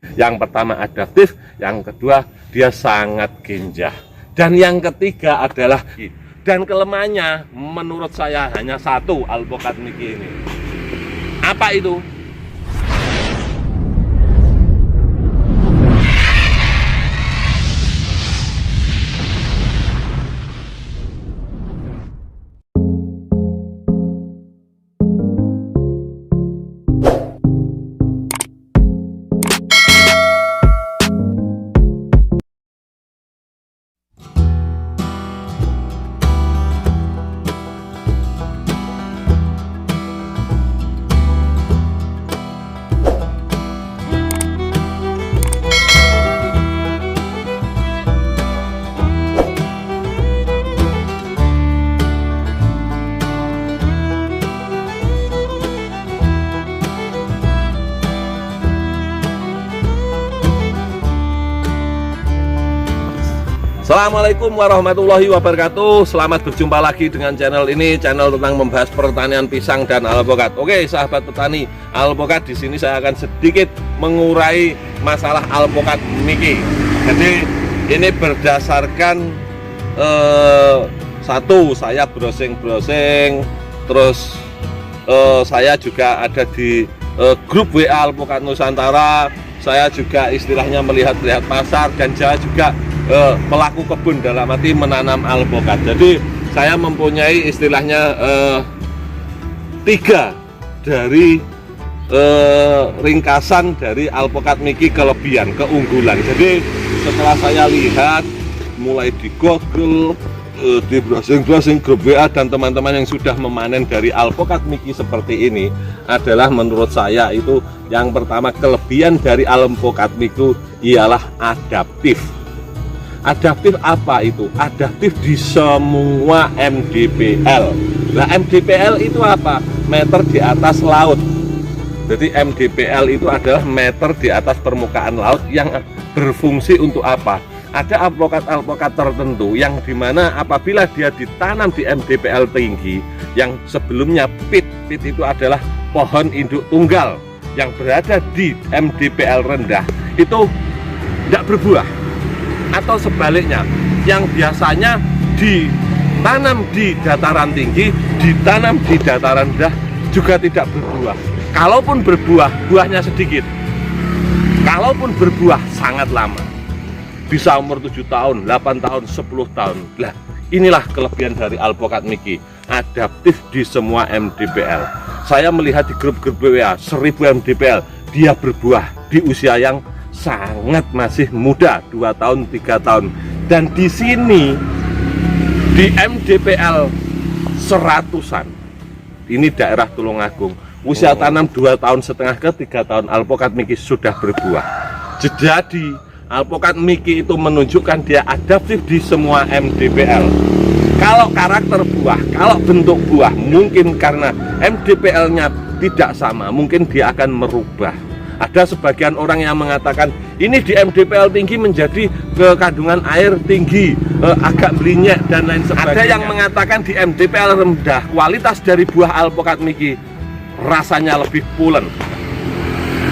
Yang pertama adaptif, yang kedua dia sangat genjah, dan yang ketiga adalah, dan kelemahannya menurut saya hanya satu alpukat Mickey ini. Apa itu? Assalamualaikum warahmatullahi wabarakatuh. Selamat berjumpa lagi dengan channel ini, channel tentang membahas pertanian pisang dan alpukat. Oke, sahabat petani alpukat, di sini saya akan sedikit mengurai masalah alpukat Mickey. Jadi ini berdasarkan satu, saya browsing, terus saya juga ada di grup WA Alpukat Nusantara. Saya juga istilahnya melihat-lihat pasar, dan saya juga pelaku kebun dalam arti menanam alpukat. Jadi saya mempunyai istilahnya 3 dari ringkasan dari alpukat Mickey kelebihan, keunggulan. Jadi setelah saya lihat mulai di Google, di browsing grup WA dan teman-teman yang sudah memanen dari alpukat Mickey seperti ini, adalah menurut saya itu yang pertama, kelebihan dari alpukat Mickey ialah adaptif. Adaptif apa itu? Adaptif di semua MDPL. Nah, MDPL itu apa? Meter di atas laut. Jadi MDPL itu adalah meter di atas permukaan laut yang berfungsi untuk apa? Ada alpukat-alpukat tertentu yang dimana apabila dia ditanam di MDPL tinggi, yang sebelumnya pit itu adalah pohon induk tunggal yang berada di MDPL rendah, itu tidak berbuah. Atau sebaliknya, yang biasanya ditanam di dataran tinggi, ditanam di dataran rendah juga tidak berbuah. Kalaupun berbuah, buahnya sedikit. Kalaupun berbuah, sangat lama. Bisa umur 7 tahun, 8 tahun, 10 tahun. Nah, inilah kelebihan dari alpukat Mickey. Adaptif di semua MDPL. Saya melihat di grup-grup WA 1000 MDPL, dia berbuah di usia yang sangat masih muda, 2 tahun, 3 tahun. Dan di sini di MDPL 100-an, ini daerah Tulungagung, usia tanam 2,5 tahun ke 3 tahun, alpukat Mickey sudah berbuah. Jadi alpukat Mickey itu menunjukkan dia adaptif di semua MDPL. Kalau karakter buah, kalau bentuk buah, mungkin karena MDPL-nya tidak sama, mungkin dia akan merubah. Ada sebagian orang yang mengatakan ini di MDPL tinggi menjadi kandungan air tinggi, agak belinyek dan lain sebagainya. Ada yang mengatakan di MDPL rendah, kualitas dari buah alpukat Mickey rasanya lebih pulen,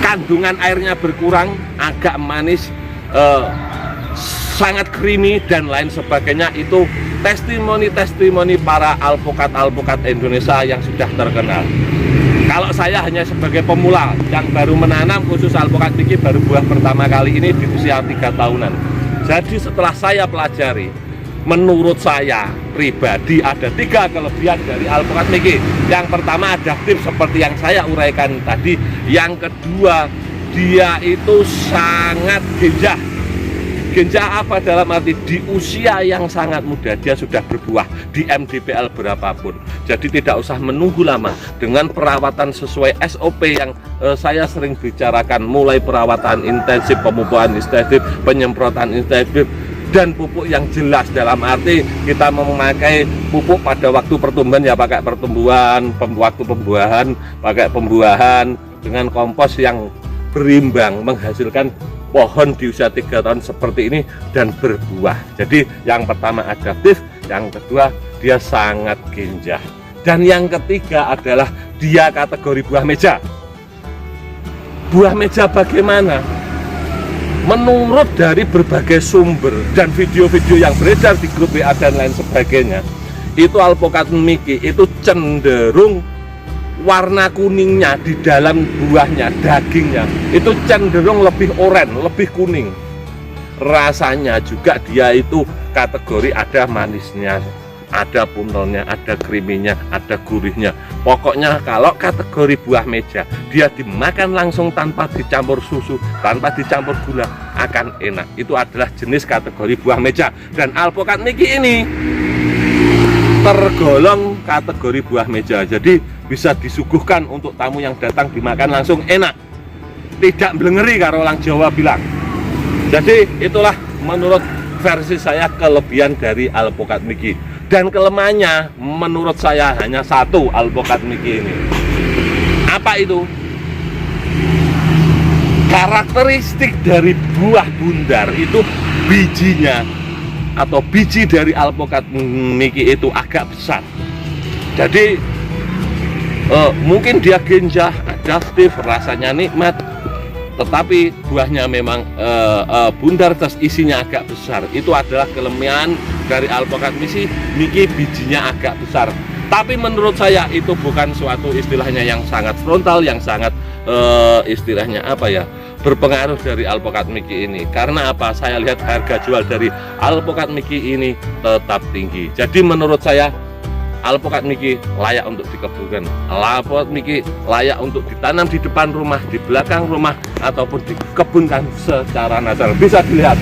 kandungan airnya berkurang, agak manis, sangat creamy dan lain sebagainya. Itu testimoni para alpukat Indonesia yang sudah terkenal. Kalau saya hanya sebagai pemula yang baru menanam, khusus alpukat Mickey baru buah pertama kali ini di usia 3 tahunan. Jadi setelah saya pelajari, menurut saya pribadi ada 3 kelebihan dari alpukat Mickey. Yang pertama adaptif seperti yang saya uraikan tadi. Yang kedua, dia itu sangat genjah. Genjah apa? Dalam arti di usia yang sangat muda dia sudah berbuah di MDPL berapapun. Jadi tidak usah menunggu lama, dengan perawatan sesuai SOP yang saya sering bicarakan, mulai perawatan intensif, pemupukan intensif, penyemprotan intensif, dan pupuk yang jelas. Dalam arti kita memakai pupuk pada waktu pertumbuhan, ya pakai pertumbuhan, waktu pembuahan pakai pembuahan, dengan kompos yang berimbang, menghasilkan pohon di usia 3 tahun seperti ini dan berbuah. Jadi yang pertama adaptif, yang kedua dia sangat genjah, dan yang ketiga adalah dia kategori buah meja. Buah meja bagaimana? menurut dari berbagai sumber dan video-video yang beredar di grup WA dan lain sebagainya, itu alpukat Mickey itu cenderung warna kuningnya di dalam buahnya, dagingnya itu cenderung lebih oranye, lebih kuning. Rasanya juga dia itu kategori ada manisnya, ada puntelnya, ada kriminya, ada gurihnya. Pokoknya kalau kategori buah meja, dia dimakan langsung tanpa dicampur susu, tanpa dicampur gula, akan enak. Itu adalah jenis kategori buah meja. Dan alpukat Mickey ini tergolong kategori buah meja. Jadi bisa disuguhkan untuk tamu yang datang, dimakan langsung enak. Tidak belengeri kalau orang Jawa bilang. Jadi itulah menurut versi saya kelebihan dari alpukat Mickey. Dan kelemahannya menurut saya hanya satu alpukat Mickey ini. Apa itu? Karakteristik dari buah bundar itu bijinya atau biji dari alpukat Mickey itu agak besar. Jadi mungkin dia genjah, adaptif, rasanya nikmat, tetapi buahnya memang bundar, terus isinya agak besar. Itu adalah kelemahan dari alpukat Mickey, bijinya agak besar. Tapi menurut saya itu bukan suatu istilahnya yang sangat frontal, yang sangat istilahnya apa ya, berpengaruh dari alpukat Mickey ini. Karena apa? Saya lihat harga jual dari alpukat Mickey ini tetap tinggi. Jadi menurut saya alpukat Mickey layak untuk dikebunkan, alpukat Mickey layak untuk ditanam di depan rumah, di belakang rumah, ataupun dikebunkan secara natural. Bisa dilihat,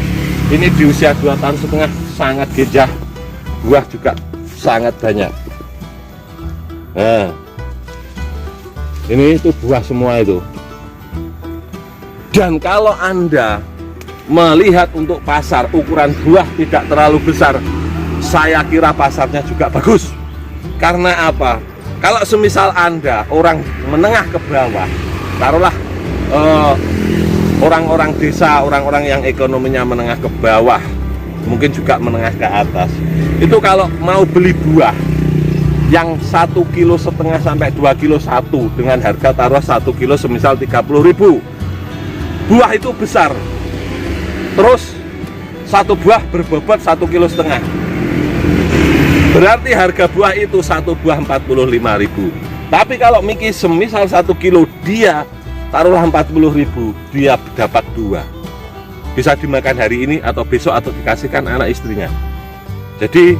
ini di usia 2,5 tahun sangat gejah, buah juga sangat banyak. Nah, ini itu buah semua itu. Dan kalau Anda melihat untuk pasar, ukuran buah tidak terlalu besar, saya kira pasarnya juga bagus. Karena apa? Kalau semisal Anda orang menengah ke bawah, taruhlah orang-orang desa, orang-orang yang ekonominya menengah ke bawah, mungkin juga menengah ke atas, itu kalau mau beli buah yang 1,5 kilo sampai 2 kilo satu dengan harga taruh 1 kilo semisal 30.000, buah itu besar, terus satu buah berbobot 1,5 kilo, berarti harga buah itu satu buah 45.000. Tapi kalau Mickey semisal 1 kilo, dia taruhlah 40.000, dia dapat 2, bisa dimakan hari ini atau besok atau dikasihkan anak istrinya. Jadi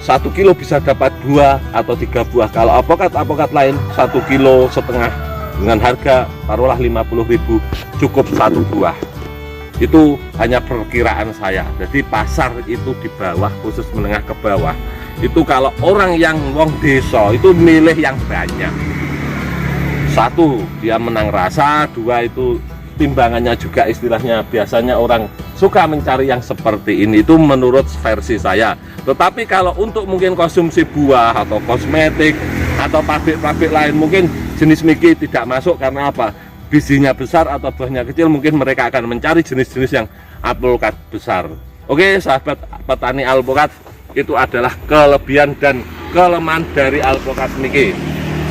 1 kilo bisa dapat 2 atau 3 buah. Kalau alpukat lain 1,5 kilo dengan harga taruhlah 50.000, cukup 1 buah. Itu hanya perkiraan saya. Jadi pasar itu di bawah, khusus menengah ke bawah, itu kalau orang yang wong desa itu milih yang banyak. 1, dia menang rasa. 2, itu timbangannya juga istilahnya biasanya orang suka mencari yang seperti ini. Itu menurut versi saya. Tetapi kalau untuk mungkin konsumsi buah atau kosmetik atau pabrik-pabrik lain, mungkin jenis Mickey tidak masuk. Karena apa? Bijinya besar atau buahnya kecil, mungkin mereka akan mencari jenis-jenis yang alpukat besar. Oke sahabat petani alpukat, itu adalah kelebihan dan kelemahan dari alpukat Mickey.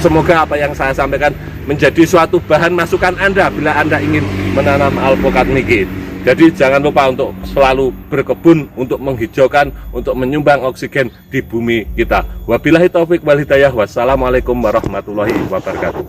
Semoga apa yang saya sampaikan menjadi suatu bahan masukan Anda bila Anda ingin menanam alpukat Mickey. Jadi jangan lupa untuk selalu berkebun, untuk menghijaukan, untuk menyumbang oksigen di bumi kita. Wabillahi taufik wal hidayah. Wassalamualaikum warahmatullahi wabarakatuh.